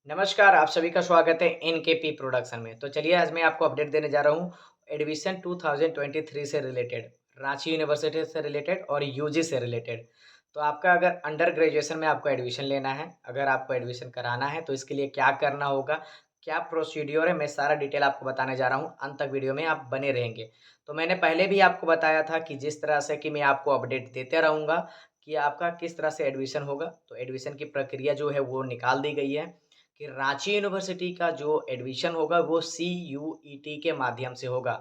नमस्कार, आप सभी का स्वागत है एनकेपी प्रोडक्शन में। तो चलिए आज मैं आपको अपडेट देने जा रहा हूँ एडमिशन 2023 से रिलेटेड, रांची यूनिवर्सिटी से रिलेटेड और यूजी से रिलेटेड। तो आपका अगर अंडर ग्रेजुएशन में आपको एडमिशन लेना है, अगर आपको एडमिशन कराना है तो इसके लिए क्या करना होगा, क्या प्रोसीड्योर है, मैं सारा डिटेल आपको बताने जा रहा हूँ। अंत तक वीडियो में आप बने रहेंगे। तो मैंने पहले भी आपको बताया था कि जिस तरह से कि मैं आपको अपडेट देते रहूँगा कि आपका किस तरह से एडमिशन होगा। तो एडमिशन की प्रक्रिया जो है वो निकाल दी गई है कि रांची यूनिवर्सिटी का जो एडमिशन होगा वो CUET के माध्यम से होगा,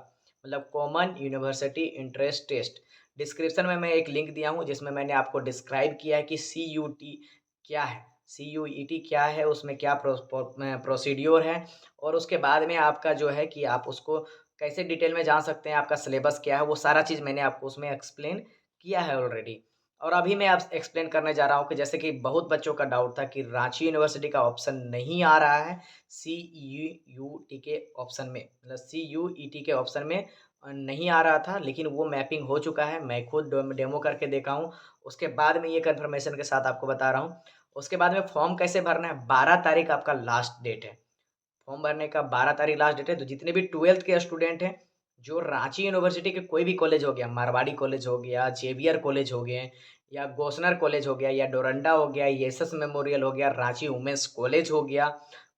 मतलब common university entrance test. Description में मैं एक लिंक दिया हूँ जिसमें मैंने आपको डिस्क्राइब किया है कि CUT क्या है, CUET क्या है, उसमें क्या प्रोसीड्योर है और उसके बाद में आपका जो है कि आप उसको कैसे डिटेल में जान सकते हैं, आपका सिलेबस क्या है, वो सारा चीज़ मैंने आपको उसमें एक्सप्लेन किया है ऑलरेडी। और अभी मैं आप एक्सप्लेन करने जा रहा हूँ कि जैसे कि बहुत बच्चों का डाउट था कि रांची यूनिवर्सिटी का ऑप्शन नहीं आ रहा है CUT के ऑप्शन में, मतलब CUET के ऑप्शन में नहीं आ रहा था, लेकिन वो मैपिंग हो चुका है। मैं खुद डेमो करके देखा हूँ। उसके बाद में ये कन्फर्मेशन के साथ आपको बता रहा हूँ। उसके बाद में फॉर्म कैसे भरना है, 12 तारीख आपका लास्ट डेट है। फॉर्म भरने का 12 तारीख लास्ट डेट है। तो जितने भी 12th के स्टूडेंट हैं, जो रांची यूनिवर्सिटी के कोई भी कॉलेज हो गया, मारवाड़ी कॉलेज हो गया, जेवियर कॉलेज हो गए या गोसनर कॉलेज हो गया या डोरंडा हो गया, एसएस मेमोरियल हो गया, रांची वुमेन्स कॉलेज हो गया,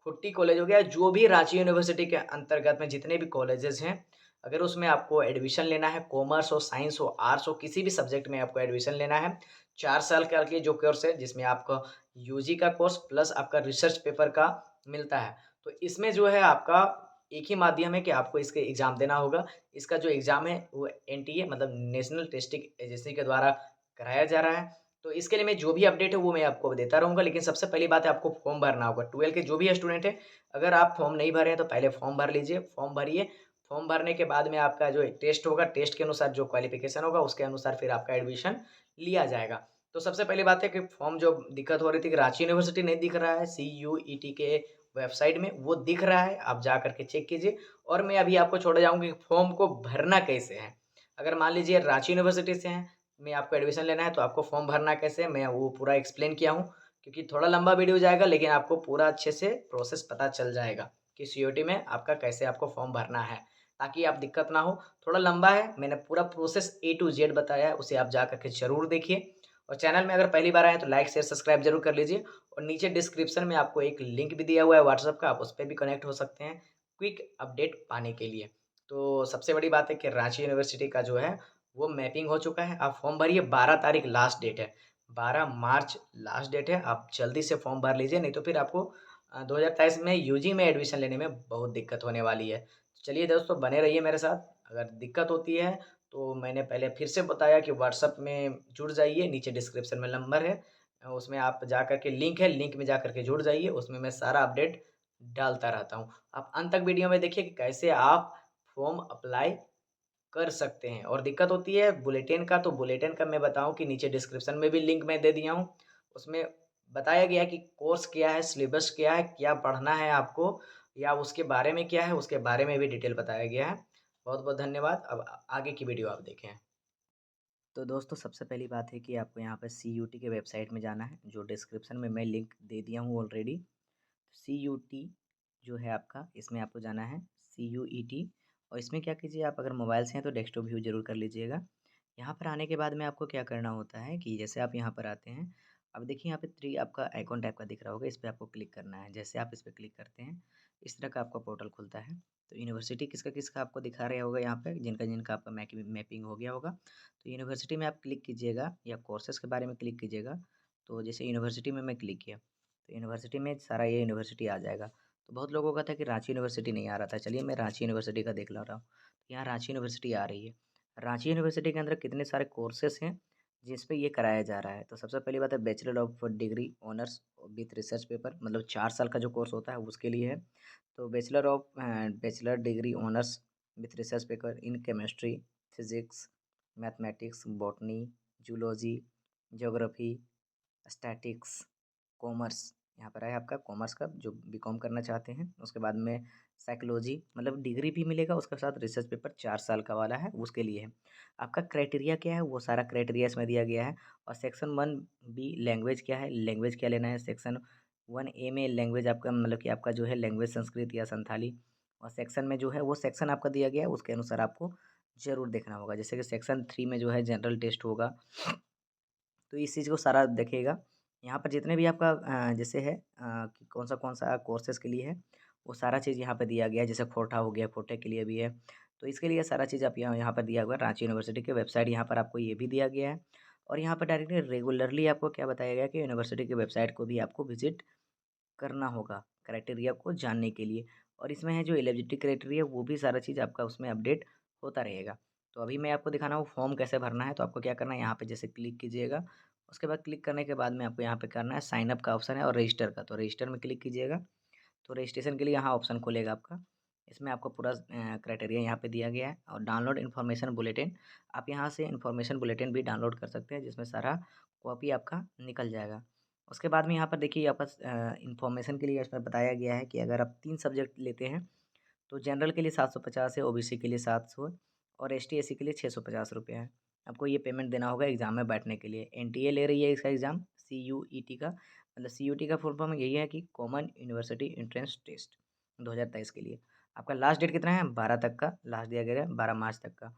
खुट्टी कॉलेज हो गया, जो भी रांची यूनिवर्सिटी के अंतर्गत में जितने भी कॉलेजेस हैं, अगर उसमें आपको एडमिशन लेना है, कॉमर्स हो, साइंस हो, आर्ट्स हो, किसी भी सब्जेक्ट में आपको एडमिशन लेना है, 4 साल का के जो कोर्स है जिसमें आपको यूजी का कोर्स प्लस आपका रिसर्च पेपर का मिलता है। तो इसमें जो है आपका एक ही माध्यम है कि आपको इसके एग्ज़ाम देना होगा। इसका जो एग्ज़ाम है वो एनटीए मतलब नेशनल टेस्टिंग एजेंसी के द्वारा कराया जा रहा है। तो इसके लिए मैं जो भी अपडेट है वो मैं आपको देता रहूँगा, लेकिन सबसे पहली बात है आपको फॉर्म भरना होगा। 12 के जो भी स्टूडेंट हैं, अगर आप फॉर्म नहीं भरे हैं तो पहले फॉर्म भर लीजिए, फॉर्म भरिए। फॉर्म भरने के बाद में आपका जो टेस्ट होगा, टेस्ट के अनुसार जो क्वालिफ़िकेशन होगा उसके अनुसार फिर आपका एडमिशन लिया जाएगा। तो सबसे पहली बात है कि फॉर्म जो दिक्कत हो रही थी कि रांची यूनिवर्सिटी नहीं दिख रहा है, CUET के वेबसाइट में वो दिख रहा है, आप जा कर के चेक कीजिए। और मैं अभी आपको छोड़ जाऊँगा कि फॉर्म को भरना कैसे है। अगर मान लीजिए रांची यूनिवर्सिटी से हैं, में आपको एडमिशन लेना है तो आपको फॉर्म भरना कैसे है, मैं वो पूरा एक्सप्लेन किया हूँ। क्योंकि थोड़ा लंबा वीडियो हो जाएगा, लेकिन आपको पूरा अच्छे से प्रोसेस पता चल जाएगा कि सीयूईटी में आपका कैसे आपको फॉर्म भरना है, ताकि आप दिक्कत ना हो। थोड़ा लंबा है, मैंने पूरा प्रोसेस A to Z बताया है, उसे आप जा कर के ज़रूर देखिए। और चैनल में अगर पहली बार आए हैं तो लाइक, शेयर, सब्सक्राइब ज़रूर कर लीजिए। और नीचे डिस्क्रिप्शन में आपको एक लिंक भी दिया हुआ है व्हाट्सएप का, आप उस पे भी कनेक्ट हो सकते हैं क्विक अपडेट पाने के लिए। तो सबसे बड़ी बात है कि रांची यूनिवर्सिटी का जो है वो मैपिंग हो चुका है। आप फॉर्म भरिए, 12 तारीख लास्ट डेट है, 12 मार्च लास्ट डेट है। आप जल्दी से फॉर्म भर लीजिए, नहीं तो फिर आपको 2023 में यूजी में एडमिशन लेने में बहुत दिक्कत होने वाली है। चलिए दोस्तों, बने रहिए मेरे साथ। अगर दिक्कत होती है तो मैंने पहले फिर से बताया कि व्हाट्सएप में जुड़ जाइए, नीचे डिस्क्रिप्शन में नंबर है, उसमें आप जा कर के लिंक है, लिंक में जा कर के जुड़ जाइए, उसमें मैं सारा अपडेट डालता रहता हूँ। आप अंत तक वीडियो में देखिए कि कैसे आप फॉर्म अप्लाई कर सकते हैं। और दिक्कत होती है बुलेटिन का, तो बुलेटिन का मैं बताऊँ कि नीचे डिस्क्रिप्शन में भी लिंक मैं दे दिया हूँ। उसमें बताया गया है कि कोर्स क्या है, सिलेबस क्या है, क्या पढ़ना है आपको या उसके बारे में क्या है, उसके बारे में भी डिटेल बताया गया है। बहुत-बहुत धन्यवाद। अब आगे की वीडियो आप देखें। तो दोस्तों सबसे पहली बात है कि आपको यहाँ पर CUT के वेबसाइट में जाना है, जो डिस्क्रिप्शन में मैं लिंक दे दिया हूँ ऑलरेडी। CUT जो है आपका, इसमें आपको जाना है CUET। और इसमें क्या कीजिए, आप अगर मोबाइल से हैं तो डेस्कटॉप व्यू जरूर कर लीजिएगा। यहाँ पर आने के बाद में आपको क्या करना होता है कि जैसे आप यहाँ पर आते हैं, अब देखिए यहाँ पे 3 आपका आइकॉन टाइप का दिख रहा होगा, इस पर आपको क्लिक करना है। जैसे आप इस पर क्लिक करते हैं, इस तरह का आपका पोर्टल खुलता है। तो यूनिवर्सिटी किसका किसका आपको दिखा रहा होगा यहाँ पे, जिनका जिनका आपका मैपिंग हो गया होगा। तो यूनिवर्सिटी में आप क्लिक कीजिएगा या कोर्सेज़ के बारे में क्लिक कीजिएगा। तो जैसे यूनिवर्सिटी में मैं क्लिक किया, तो यूनिवर्सिटी में सारा ये यूनिवर्सिटी आ जाएगा। तो बहुत लोगों का था कि रांची यूनिवर्सिटी नहीं आ रहा था, चलिए मैं रांची यूनिवर्सिटी का देख ला रहा हूँ। तो यहाँ रांची यूनिवर्सिटी आ रही है। रांची यूनिवर्सिटी के अंदर कितने सारे कोर्सेज़ हैं जिस पे ये कराया जा रहा है। तो सबसे पहली बात है bachelor of degree honours with research paper, मतलब 4 साल का जो कोर्स होता है उसके लिए है। तो bachelor degree honours with research paper in chemistry, physics, mathematics, botany, zoology, geography, statics, commerce. यहाँ पर है आपका कॉमर्स का जो बीकॉम करना चाहते हैं। उसके बाद में साइकोलॉजी, मतलब डिग्री भी मिलेगा, उसके साथ रिसर्च पेपर 4 साल का वाला है, उसके लिए है। आपका क्राइटेरिया क्या है, वो सारा क्राइटेरिया इसमें दिया गया है। और सेक्शन 1 बी लैंग्वेज क्या है, लैंग्वेज क्या लेना है। सेक्शन 1A में लैंग्वेज आपका मतलब कि आपका जो है लैंग्वेज संस्कृत या संथाली, और सेक्शन में जो है वो सेक्शन आपका दिया गया है, उसके अनुसार आपको ज़रूर देखना होगा। जैसे कि सेक्शन 3 में जो है जनरल टेस्ट होगा, तो इस चीज़ को सारा देखिएगा। यहाँ पर जितने भी आपका जैसे है कि कौन-सा कोर्सेज़ के लिए है, वो सारा चीज़ यहाँ पे दिया गया है। जैसे कोटा हो गया, कोटे के लिए भी है। तो इसके लिए सारा चीज़ आप यहाँ यहाँ पर दिया हुआ है। रांची यूनिवर्सिटी की वेबसाइट यहाँ पर आपको ये भी दिया गया है, और यहाँ पर डायरेक्टली रेगुलरली आपको क्या बताया गया है कि यूनिवर्सिटी की वेबसाइट को भी आपको विज़िट करना होगा, क्राइटेरिया को जानने के लिए। और इसमें है जो एलिजिबिलिटी क्राइटेरिया, वो भी सारा चीज़ आपका उसमें अपडेट होता रहेगा। तो अभी मैं आपको दिखाना हूँ फॉर्म कैसे भरना है। तो आपको क्या करना है, यहाँ पे जैसे क्लिक कीजिएगा, उसके बाद क्लिक करने के बाद में आपको यहाँ पे करना है साइन अप का ऑप्शन है और रजिस्टर का। तो रजिस्टर में क्लिक कीजिएगा, तो रजिस्ट्रेशन के लिए यहाँ ऑप्शन खुलेगा आपका। इसमें आपको पूरा क्राइटेरिया यहाँ पे दिया गया है, और डाउनलोड इन्फॉर्मेशन बुलेटिन, आप यहाँ से इन्फॉर्मेशन बुलेटिन भी डाउनलोड कर सकते हैं, जिसमें सारा कॉपी आपका निकल जाएगा। उसके बाद में यहाँ पर देखिए आपका इन्फॉर्मेशन के लिए इसमें बताया गया है कि अगर आप 3 सब्जेक्ट लेते हैं, तो जनरल के लिए 750 है, ओबीसी के लिए 700 और एसटी/एससी के लिए 650 रुपये है। आपको ये पेमेंट देना होगा एग्ज़ाम में बैठने के लिए। एनटीए ले रही है इसका एग्ज़ाम, सीयूईटी का, मतलब सीयूटी का फुल फॉर्म यही है कि कॉमन यूनिवर्सिटी एंट्रेंस टेस्ट 2023 के लिए। आपका लास्ट डेट कितना है, 12 तक का लास्ट दिया गया है, 12 मार्च तक का।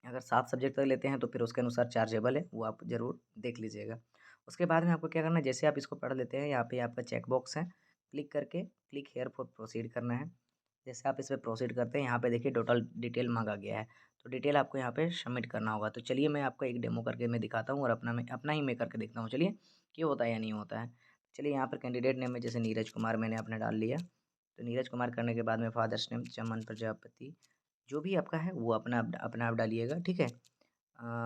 अगर 7 सब्जेक्ट तक लेते हैं तो फिर उसके अनुसार चार्जेबल है, वो आप ज़रूर देख लीजिएगा। उसके बाद में आपको क्या करना है, जैसे आप इसको पढ़ लेते हैं, यहाँ पे आपका चेक बॉक्स है, क्लिक करके क्लिक हियर फॉर प्रोसीड करना है। जैसे आप इस पे प्रोसीड करते हैं, यहाँ पे देखिए टोटल डिटेल माँगा गया है, तो डिटेल आपको यहाँ पे सबमिट करना होगा। तो चलिए मैं आपको एक डेमो करके मैं दिखाता हूँ, और अपना ही मैं करके देखता हूँ, चलिए कि होता है या नहीं होता है। चलिए यहाँ पर कैंडिडेट नेम में जैसे नीरज कुमार मैंने अपना डाल लिया, तो नीरज कुमार करने के बाद में फादर्स नेम चमन प्रजापति, जो भी आपका है वो अपना आप डालिएगा, ठीक है।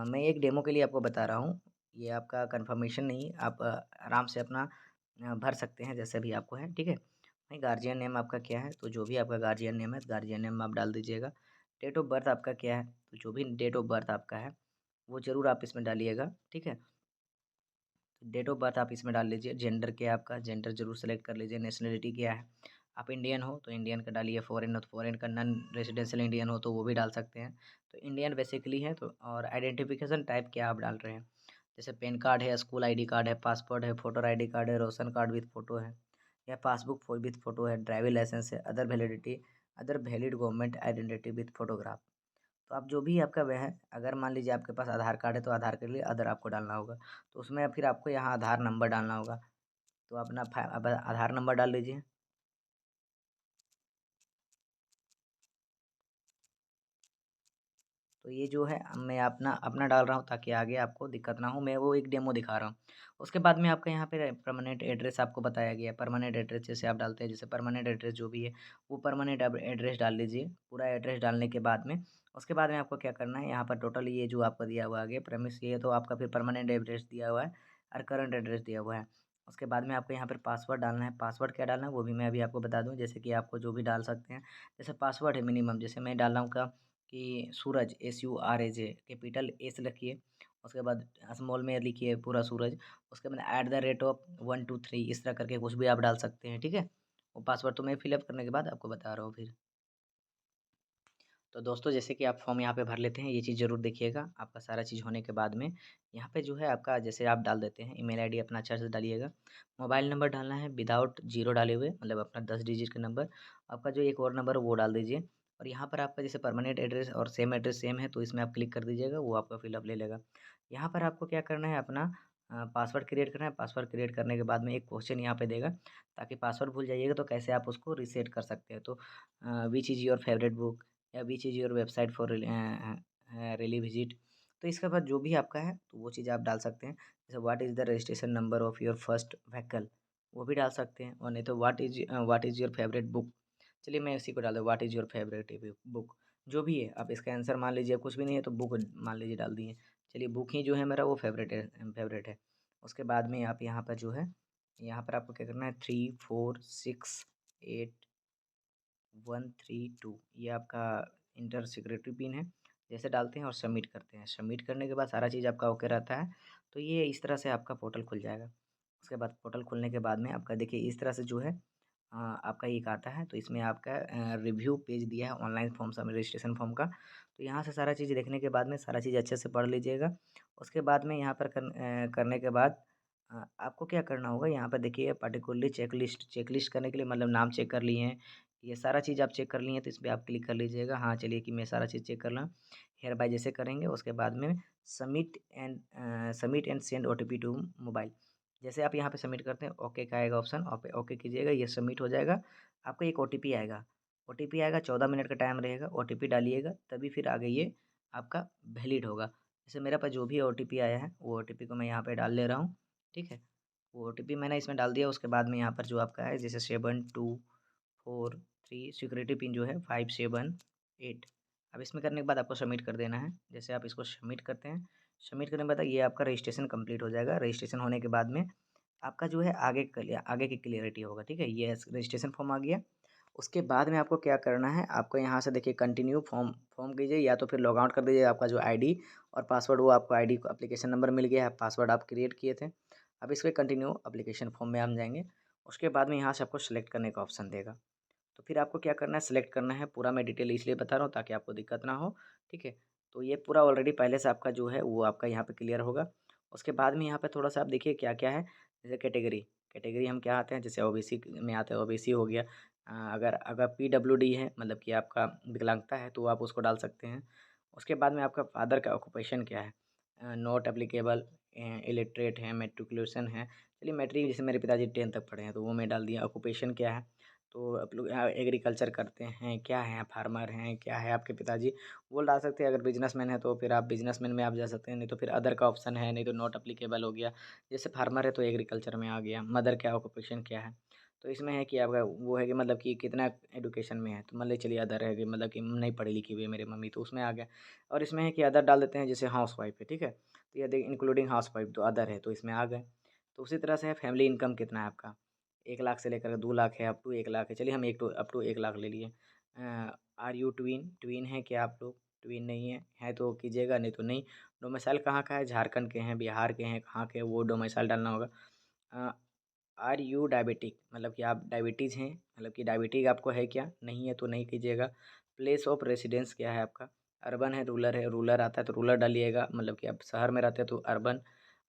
मैं एक डेमो के लिए आपको बता रहा हूँ, ये आपका कंफर्मेशन नहीं, आप आराम से अपना भर सकते हैं जैसे भी आपको है, ठीक है। नहीं, गार्जियन नेम आपका क्या है, तो जो भी आपका गार्जियन नेम है, गार्जियन नेम आप डाल दीजिएगा। डेट ऑफ बर्थ आपका क्या है, तो जो भी डेट ऑफ बर्थ आपका है, वो ज़रूर आप इसमें डालिएगा, ठीक है। डेट ऑफ बर्थ आप इसमें डाल लीजिए। जेंडर क्या है आपका, जेंडर जरूर सेलेक्ट कर लीजिए। नेशनलिटी क्या है, आप इंडियन हो तो इंडियन का डालिए, फॉरेन हो तो फॉरेन का, नॉन रेजिडेंशियल इंडियन हो तो वो भी डाल सकते हैं। तो इंडियन बेसिकली है, तो और आइडेंटिफिकेशन टाइप क्या आप डाल रहे हैं, जैसे पैन कार्ड है, स्कूल आईडी कार्ड है, पासपोर्ट है, वोटर आईडी कार्ड है, राशन कार्ड विथ फ़ोटो है, या पासबुक विथ फ़ोटो है, ड्राइविंग लाइसेंस है, other valid government identity with photograph. तो आप जो भी आपका वह है, अगर मान लीजिए आपके पास आधार कार्ड है तो आधार के लिए अदर आपको डालना होगा, तो उसमें फिर आपको यहाँ आधार नंबर डालना होगा। तो अपना अब आधार नंबर डाल लीजिए। तो ये जो है मैं अपना अपना डाल रहा हूँ ताकि आगे आपको दिक्कत ना हो, मैं वो एक डेमो दिखा रहा हूँ। उसके बाद में आपका यहाँ पे परमानेंट एड्रेस आपको बताया गया है। परमानेंट एड्रेस जैसे आप डालते हैं, जैसे परमानेंट एड्रेस जो भी है वो परमानेंट एड्रेस डाल लीजिए। पूरा एड्रेस डालने के बाद में उसके बाद में आपको क्या करना है, यहाँ पर टोटल ये जो आपका दिया हुआ आगे प्रेमिस, ये तो आपका फिर परमानेंट एड्रेस दिया हुआ है और करंट एड्रेस दिया हुआ है। उसके बाद में आपको यहाँ पर पासवर्ड डालना है। पासवर्ड क्या डालना है वो भी मैं अभी आपको बता दूँ, जैसे कि आपको जो भी डाल सकते हैं। जैसे पासवर्ड है मिनिमम, जैसे मैं डाल रहा हूँ का कि सूरज, SURAJ, कैपिटल एस लिखिए। उसके बाद स्मॉल में लिखिए पूरा सूरज। उसके बाद @123 इस तरह करके कुछ भी आप डाल सकते हैं, ठीक है। वो पासवर्ड तो मैं फिलअप करने के बाद आपको बता रहा हूँ फिर। तो दोस्तों जैसे कि आप फॉर्म यहाँ पे भर लेते हैं, ये चीज़ ज़रूर देखिएगा। आपका सारा चीज़ होने के बाद में यहाँ पे जो है आपका जैसे आप डाल देते हैं, ईमेल आईडी अपना अच्छे से डालिएगा। मोबाइल नंबर डालना है विदाउट जीरो डाले हुए, मतलब अपना 10 डिजिट का नंबर। आपका जो एक और नंबर वो डाल दीजिए। और यहाँ पर आपका जैसे परमानेंट एड्रेस और सेम एड्रेस सेम है, तो इसमें आप क्लिक कर दीजिएगा, वो आपका फिलअप ले लेगा। यहाँ पर आपको क्या करना है, अपना पासवर्ड क्रिएट करना है। पासवर्ड क्रिएट करने के बाद में एक क्वेश्चन यहाँ पे देगा, ताकि पासवर्ड भूल जाइएगा तो कैसे आप उसको रीसेट कर सकते हैं। तो which is your favourite book, या which is your website for really visit. तो इसके बाद जो भी आपका है तो वो चीज़ आप डाल सकते हैं। जैसे what is the registration number of your first vehicle, वो भी डाल सकते हैं। और नहीं तो what is your favourite book. चलिए मैं इसी को डाल दूँ, what is your favourite book. जो भी है आप इसका आंसर मान लीजिए, कुछ भी नहीं है तो बुक मान लीजिए डाल दिए। चलिए बुक ही जो है मेरा वो फेवरेट है। उसके बाद में आप यहाँ पर जो है, यहाँ पर आपको क्या करना है, 3468 132, ये आपका इंटर सिक्योरिटी पिन है। जैसे डालते हैं और सबमिट करते हैं, सबमिट करने के बाद सारा चीज़ आपका ओके रहता है। तो ये इस तरह से आपका पोर्टल खुल जाएगा। उसके बाद पोर्टल खुलने के बाद में आपका देखिए इस तरह से जो है आपका एक आता है। तो इसमें आपका रिव्यू पेज दिया है ऑनलाइन फॉर्म सब रजिस्ट्रेशन फॉर्म का। तो यहाँ से सारा चीज़ देखने के बाद में सारा चीज़ अच्छे से पढ़ लीजिएगा। उसके बाद में यहाँ पर करने के बाद आपको क्या करना होगा यहाँ पर देखिए पार्टिकुलरली चेकलिस्ट करने के लिए मतलब नाम चेक कर लिए हैं, ये सारा चीज़ आप चेक कर लिए हैं तो इस पे आप क्लिक कर लीजिएगा। हाँ, चलिए कि मैं सारा चीज़ चेक कर लूँ। हियर बाय जैसे करेंगे उसके बाद में submit and send OTP to mobile. जैसे आप यहाँ पे सबमिट करते हैं ओके का आएगा ऑप्शन, ओके कीजिएगा, ये सबमिट हो जाएगा। आपको एक ओटीपी आएगा, 14 मिनट का टाइम रहेगा, ओटीपी डालिएगा तभी फिर आगे ये आपका वैलिड होगा। जैसे मेरे पास जो भी ओटीपी आया है वो ओटीपी को मैं यहाँ पे डाल ले रहा हूँ। ठीक है? वो ओटीपी मैंने इसमें डाल दिया, उसके बाद में यहाँ पर जो आपका है जैसे 7243 सिक्योरिटी पिन जो है 578। अब इसमें करने के बाद आपको सबमिट कर देना है। जैसे आप इसको सबमिट करते हैं, सबमिट करने के बाद ये आपका रजिस्ट्रेशन कंप्लीट हो जाएगा। रजिस्ट्रेशन होने के बाद में आपका जो है आगे की क्लियरिटी होगा। ठीक है? ये रजिस्ट्रेशन फॉर्म आ गया। उसके बाद में आपको क्या करना है, आपको यहाँ से देखिए कंटिन्यू फॉर्म फॉर्म कीजिए या तो फिर लॉग आउट कर दीजिए। आपका जो आईडी और पासवर्ड वो आपको आईडी को एप्लीकेशन नंबर मिल गया है, पासवर्ड आप क्रिएट किए थे। अब इसके कंटिन्यू एप्लीकेशन फॉर्म में हम जाएंगे। उसके बाद में यहाँ से आपको सेलेक्ट करने का ऑप्शन देगा। तो फिर आपको क्या करना है, सेलेक्ट करना है। पूरा मैं डिटेल इसलिए बता रहा हूँ ताकि आपको दिक्कत ना हो। ठीक है? तो ये पूरा ऑलरेडी पहले से आपका जो है वो आपका यहाँ पे क्लियर होगा। उसके बाद में यहाँ पे थोड़ा सा आप देखिए क्या क्या है। जैसे कैटेगरी, कैटेगरी हम क्या आते हैं, जैसे ओबीसी में आते हैं, ओबीसी हो गया। अगर अगर पीडब्ल्यूडी है मतलब कि आपका विकलांगता है तो आप उसको डाल सकते हैं। उसके बाद में आपका फादर का ऑक्यूपेशन क्या है, नॉट एप्लीकेबल, इलिटरेट है, मेट्रिकुलेशन है। चलिए मैट्रिक जैसे मेरे पिताजी 10 तक पढ़े हैं तो वो मैं डाल दिया। ऑक्यूपेशन क्या है, तो आप लोग एग्रीकल्चर करते हैं, क्या हैं, फार्मर हैं, क्या है आपके पिताजी, वो डाल सकते हैं। अगर बिजनेसमैन है तो फिर आप बिजनेसमैन में आप जा सकते हैं, नहीं तो फिर अदर का ऑप्शन है, नहीं तो नॉट एप्लीकेबल हो गया। जैसे फार्मर है तो एग्रीकल्चर में आ गया। मदर क्या ऑक्यूपेशन क्या है, तो इसमें है कि आपका वो है कि मतलब कि कितना एडुकेशन में है, तो मान लीजिए चलिए अदर है कि मतलब कि नहीं पढ़ी लिखी हुई है मेरी मम्मी, तो उसमें आ गया। और इसमें है कि अदर डाल देते हैं, जैसे हाउस वाइफ है। ठीक है? तो ये देखिए इंक्लूडिंग हाउस वाइफ तो अदर है, तो इसमें आ गए। तो उसी तरह से है फैमिली इनकम कितना है आपका, 1 लाख से लेकर 2 लाख है, अप टू 1 लाख है। चलिए हम अप टू 1 लाख ले लिए। आर यू ट्वीन, ट्वीन है क्या आप लोग, ट्वीन नहीं है तो कीजिएगा, नहीं तो नहीं। डोमिसाइल कहाँ का है, झारखंड के हैं, बिहार के हैं, कहाँ के, वो डोमिसाइल डालना होगा। आर यू डायबिटिक, मतलब कि आप डायबिटीज़ हैं, मतलब कि डायबिटीज़ आपको है क्या, नहीं है तो नहीं कीजिएगा। प्लेस ऑफ रेसिडेंस क्या है आपका, अर्बन है, रूरल आता है तो रूरल डालिएगा, मतलब कि आप शहर में रहते हैं तो अर्बन।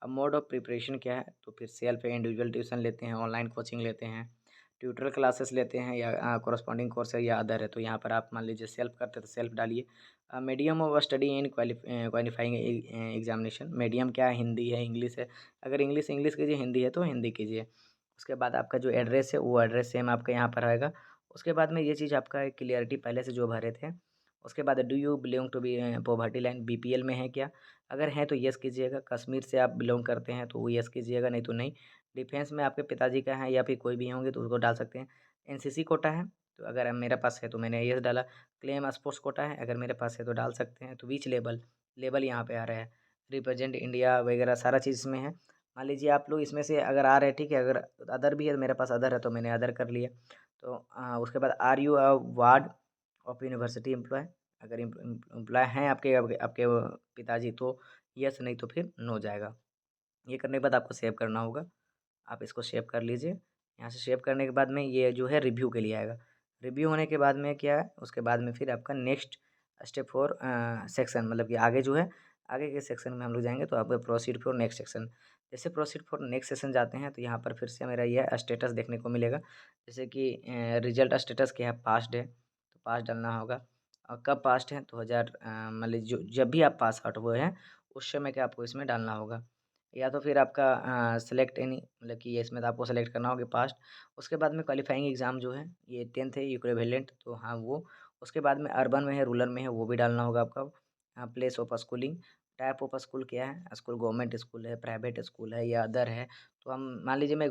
अब मोड ऑफ प्रिपरेशन क्या है, तो फिर सेल्फ है, इंडिविजुअल ट्यूशन लेते हैं, ऑनलाइन कोचिंग लेते हैं, ट्यूटोरियल क्लासेस लेते हैं, या कोरस्पॉन्डिंग कोर्स है या अदर है, तो यहाँ पर आप मान लीजिए सेल्फ करते हैं तो सेल्फ डालिए। Medium of study in qualifying examination, medium क्या है, हिंदी है, इंग्लिश है। अगर इंग्लिश इंग्लिश कीजिए, हिंदी है तो हिंदी कीजिए। उसके बाद आपका जो एड्रेस है वो एड्रेस सेम आपका यहाँ पर आएगा। उसके बाद में ये चीज़ आपका क्लियरिटी पहले से जो भरे थे। उसके बाद do you belong to be poverty line, BPL में है क्या, अगर हैं तो येस कीजिएगा। कश्मीर से आप बिलोंग करते हैं तो वो येस कीजिएगा, नहीं तो नहीं। डिफेंस में आपके पिताजी का है या फिर कोई भी होंगे तो उसको डाल सकते हैं। एनसीसी कोटा है तो अगर मेरे पास है तो मैंने येस डाला। क्लेम स्पोर्ट्स कोटा है, अगर मेरे पास है तो डाल सकते हैं। तो विच लेवल, लेवल यहाँ पे आ रहा है। रिप्रेजेंट इंडिया वगैरह सारा चीज़ इसमें है। मान लीजिए आप लोग इसमें से अगर आ रहे हैं, ठीक है, अगर अदर भी है, मेरे पास अदर है तो मैंने अदर कर लिया। तो उसके बाद are you a ward of university employ, अगर एम्प्लॉय हैं आपके पिताजी तो यस, नहीं तो फिर नो जाएगा। ये करने के बाद आपको सेव करना होगा। आप इसको सेव कर लीजिए। यहाँ से सेव करने के बाद में ये जो है रिव्यू के लिए आएगा। रिव्यू होने के बाद में क्या है, उसके बाद में फिर आपका नेक्स्ट स्टेप फॉर सेक्शन, मतलब कि आगे जो है आगे के सेक्शन में हम लोग जाएंगे तो आप प्रोसीड फॉर नेक्स्ट सेक्शन। जैसे प्रोसीड फॉर नेक्स्ट सेक्शन जाते हैं तो यहाँ पर फिर से मेरा ये स्टेटस देखने को मिलेगा। जैसे कि रिजल्ट स्टेटस क्या है, पास्ड है तो पास डालना होगा। और कब पास्ड है, 2000 मान लीजिए जब भी आप पास आउट हुए हैं उस समय का आपको इसमें डालना होगा। या तो फिर आपका सेलेक्ट एनी, मतलब कि ये इसमें तो आपको सेलेक्ट करना होगा पास्ट। उसके बाद में क्वालिफाइंग एग्ज़ाम जो है ये 10th है इक्विवेलेंट, तो हाँ वो। उसके बाद में अर्बन में है, रूरल में है, वो भी डालना होगा आपका। Place of schooling, type of school क्या है, स्कूल गवर्नमेंट स्कूल है, प्राइवेट स्कूल है या अदर है। तो हम मान लीजिए मैं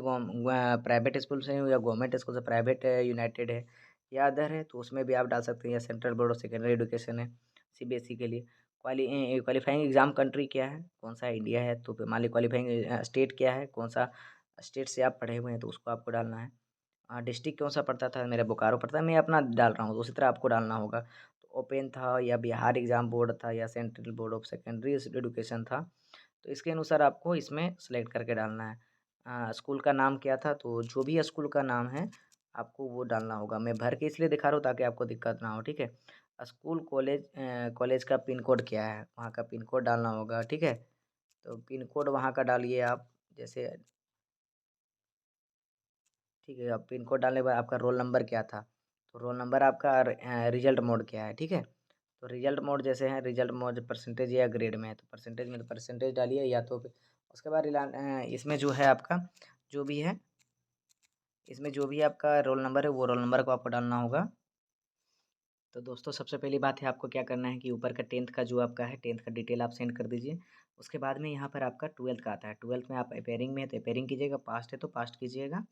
प्राइवेट स्कूल से हूँ या गवर्नमेंट स्कूल से, प्राइवेट है, यूनाइटेड है या अदर है, तो उसमें भी आप डाल सकते हैं। या central board of secondary education है, सीबीएसई के लिए। क्वालिफाइंग एग्ज़ाम कंट्री क्या है, कौन सा इंडिया है, तो फिर मान लीजिए क्वालिफाइंग स्टेट क्या है, कौन सा स्टेट से आप पढ़े हुए हैं तो उसको आपको डालना है। डिस्ट्रिक्ट कौन सा पड़ता था, मेरा बोकारो पड़ता है, मैं अपना डाल रहा हूँ तो उसी तरह आपको डालना होगा। तो ओपन था या बिहार एग्ज़ाम बोर्ड था या central board of secondary education था, तो इसके अनुसार आपको इसमें सेलेक्ट करके डालना है। स्कूल का नाम क्या था, तो जो भी स्कूल का नाम है आपको वो डालना होगा। मैं भर के इसलिए दिखा रहा हूँ ताकि आपको दिक्कत ना हो। ठीक है? स्कूल कॉलेज का पिन कोड क्या है, वहाँ का पिन कोड डालना होगा। ठीक है? तो पिन कोड वहाँ का डालिए आप। जैसे ठीक है। अब पिन कोड डालने के बाद आपका रोल नंबर क्या था, तो रोल नंबर आपका रिजल्ट मोड क्या है, ठीक है। तो रिजल्ट मोड जैसे है, रिजल्ट मोड परसेंटेज या ग्रेड में है, तो परसेंटेज में तो परसेंटेज डालिए, या तो फिर उसके बाद इसमें जो है आपका जो भी है, इसमें जो भी आपका रोल नंबर है वो रोल नंबर को आपको डालना होगा। तो दोस्तों सबसे पहली बात है, आपको क्या करना है कि ऊपर का 10th का जो आपका है, 10th का डिटेल आप सेंड कर दीजिए। उसके बाद में यहाँ पर आपका 12th का आता है, 12th में आप अपेयरिंग में है तो अपेयरिंग कीजिएगा, पास्ट है तो पास्ट कीजिएगा।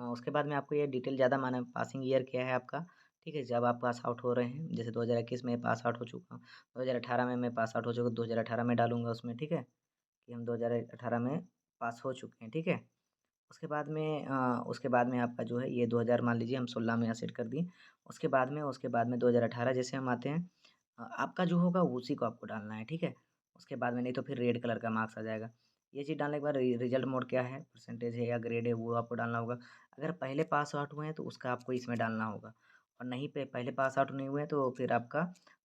उसके बाद में आपको ये डिटेल ज़्यादा माना, पासिंग ईयर क्या है आपका, ठीक है। जब आप पास आउट हो रहे हैं, जैसे 2021 में पास आउट हो चुका हूँ, 2018 में मैं पास आउट हो चुका, 2018 में डालूंगा उसमें, ठीक है, कि हम 2018 में पास हो चुके हैं, ठीक है। उसके बाद में आपका जो है ये 2000 मान लीजिए हम 16 में यहाँ सेट कर दिए। उसके बाद में 2018 जैसे हम आते हैं, आपका जो होगा उसी को आपको डालना है, ठीक है। उसके बाद में नहीं तो फिर रेड कलर का मार्क्स आ जाएगा। ये चीज़ डालने के बाद रिजल्ट मोड क्या है, परसेंटेज है या ग्रेड है, वो आपको डालना होगा। अगर पहले पास आउट हुए हैं तो उसका आपको इसमें डालना होगा, और नहीं पे पहले पास आउट नहीं हुए हैं तो फिर आपका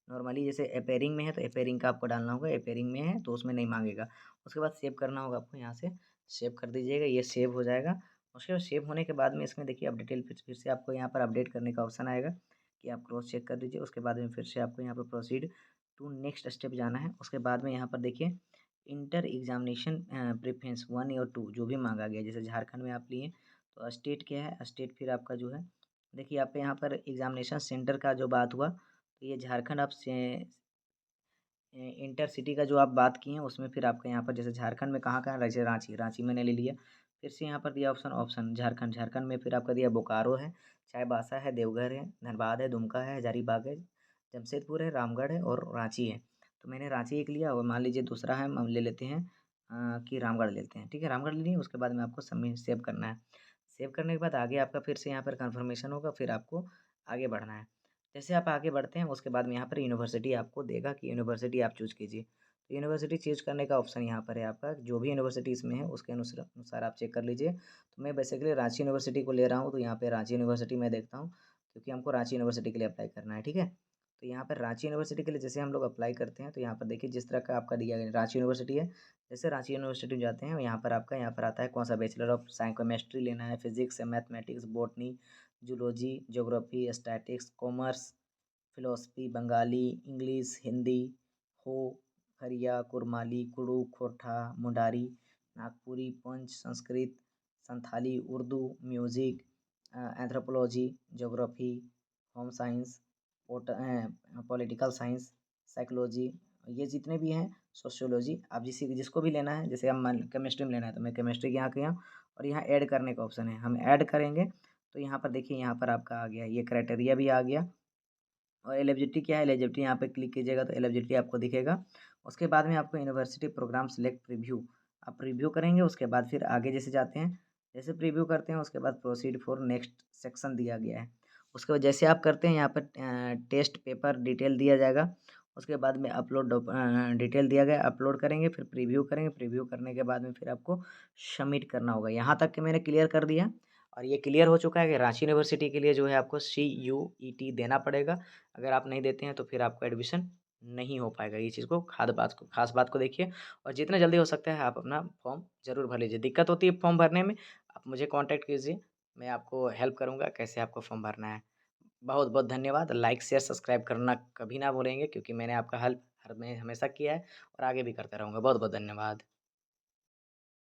नॉर्मली जैसे अपेयरिंग में है तो अपेयरिंग का आपको डालना होगा, अपेयरिंग में है तो उसमें नहीं मांगेगा। उसके बाद सेव करना होगा आपको, यहाँ से सेव कर दीजिएगा, ये सेव हो जाएगा। उसके बाद सेव होने के बाद में इसमें देखिए, अब डिटेल फिर से आपको यहाँ पर अपडेट करने का ऑप्शन आएगा कि आप क्रॉस चेक कर दीजिए। उसके बाद में फिर से आपको यहाँ पर प्रोसीड टू नेक्स्ट स्टेप जाना है। उसके बाद में यहाँ पर देखिए, इंटर एग्जामिनेशन प्रेफरेंस 1 और 2 जो भी मांगा गया, जैसे झारखंड में आप लिए तो स्टेट क्या है, स्टेट फिर आपका जो है, देखिए आप यहाँ पर एग्जामिनेशन सेंटर का जो बात हुआ, तो ये झारखंड आप से इंटर सिटी का जो आप बात किए हैं उसमें फिर आपका यहाँ पर जैसे झारखंड में कहाँ-कहाँ, जैसे रांची, रांची मैंने ले लिया। फिर से यहाँ पर दिया ऑप्शन ऑप्शन झारखंड, झारखंड में फिर आपका दिया बोकारो है, चाईबासा है, देवघर है, धनबाद है, दुमका है, हजारीबाग है, जमशेदपुर है, रामगढ़ है और रांची है। तो मैंने रांची एक लिया और मान लीजिए दूसरा है, हम ले लेते हैं कि रामगढ़ लेते हैं, ठीक है। रामगढ़ ले लिए, उसके बाद में आपको सबमिट सेव करना है। सेव करने के बाद आगे आपका फिर से यहाँ पर कन्फर्मेशन होगा, फिर आपको आगे बढ़ना है। जैसे आप आगे बढ़ते हैं उसके बाद में यहाँ पर यूनिवर्सिटी आपको देगा कि यूनिवर्सिटी आप चूज़ कीजिए। तो यूनिवर्सिटी चूज़ करने का ऑप्शन यहाँ पर है आपका, जो भी यूनिवर्सिटी इसमें है उसके अनुसार आप चेक कर लीजिए। तो मैं बेसिकली रांची यूनिवर्सिटी को ले रहा हूँ, तो यहाँ पे रांची यूनिवर्सिटी मैं देखता हूँ, क्योंकि हमको रांची यूनिवर्सिटी के लिए अप्लाई करना है, ठीक है। तो यहाँ पर रांची यूनिवर्सिटी के लिए जैसे हम लोग अप्लाई करते हैं, तो यहाँ पर देखिए जिस तरह का आपका दिया गया रांची यूनिवर्सिटी है, जैसे रांची यूनिवर्सिटी में जाते हैं यहाँ पर आपका यहाँ पर आता है कौन सा बैचलर ऑफ साइंस केमिस्ट्री लेना है, फिजिक्स या mathematics, botany, zoology, geography, statics, commerce, philosophy, Bengali, English, Hindi, Ho, Kharia, Kurmali, कुड़ू, Khortha, Mundari, Nagpuri, Panch, Sanskrit, Santhali, Urdu, music, anthropology, geography, home science, political science, psychology, ये जितने भी हैं, सोशियोलॉजी, आप जिसको भी लेना है, जैसे हम मान केमिस्ट्री में लेना है तो मैं केमिस्ट्री यहाँ किया, और यहाँ ऐड करने का ऑप्शन है, हम ऐड करेंगे तो यहाँ पर देखिए, यहाँ पर आपका आ गया, ये क्राइटेरिया भी आ गया। और एलिजिबिलिटी क्या है, एलिजिबिलिटी यहाँ पे क्लिक कीजिएगा तो एलिजिबिलिटी आपको दिखेगा। उसके बाद में आपको यूनिवर्सिटी प्रोग्राम सेलेक्ट प्रीव्यू, आप प्रीव्यू करेंगे, उसके बाद फिर आगे जैसे जाते हैं, जैसे प्रीव्यू करते हैं उसके बाद प्रोसीड फॉर नेक्स्ट सेक्शन दिया गया है। उसके बाद जैसे आप करते हैं यहाँ पर टेस्ट पेपर डिटेल दिया जाएगा। उसके बाद में अपलोड डिटेल दिया गया, अपलोड करेंगे, फिर प्रीव्यू करेंगे, प्रीव्यू करने के बाद में फिर आपको सबमिट करना होगा। यहाँ तक कि मैंने क्लियर कर दिया, और ये क्लियर हो चुका है कि रांची यूनिवर्सिटी के लिए जो है आपको CUET देना पड़ेगा। अगर आप नहीं देते हैं तो फिर आपका एडमिशन नहीं हो पाएगा। ये चीज़ को ख़ास बात को देखिए, और जितना जल्दी हो सकता है आप अपना फॉर्म ज़रूर भर लीजिए। दिक्कत होती है फॉर्म भरने में, आप मुझे कॉन्टैक्ट कीजिए, मैं आपको हेल्प करूँगा कैसे आपको फॉर्म भरना है। बहुत-बहुत धन्यवाद। लाइक, शेयर, सब्सक्राइब करना कभी ना भूलेंगे, क्योंकि मैंने आपका हेल्प हमेशा किया है और आगे भी करता रहूँगा। बहुत-बहुत धन्यवाद।